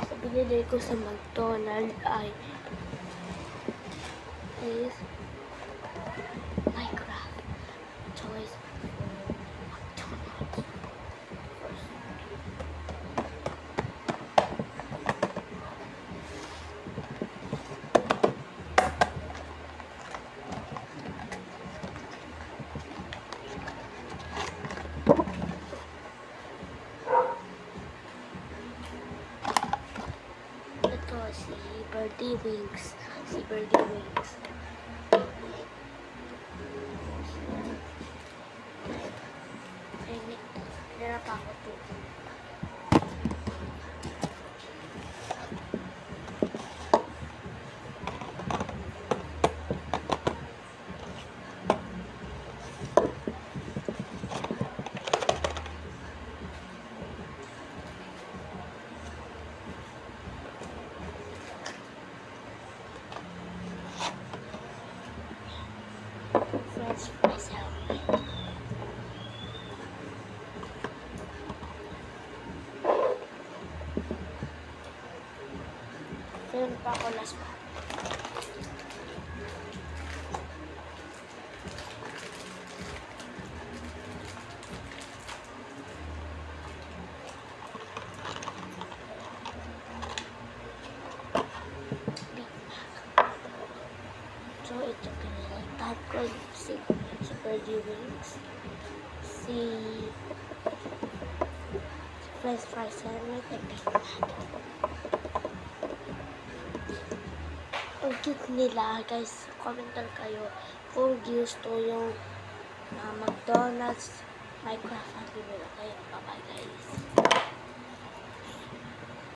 Sa binili ko sa McDonald's ay is Minecraft toys McDonald's. Ito si Birdie Wings. Si Birdie Wings. Hirap ako po. French fries helmet. Meron pa ako last pa. So, ito pinilitan ko si Birdie Wings, si French fries helmet, and Big Mac. Ang cute nila, guys. Commentan kayo kung gusto yung McDonald's Minecraft. Okay, bye-bye, guys.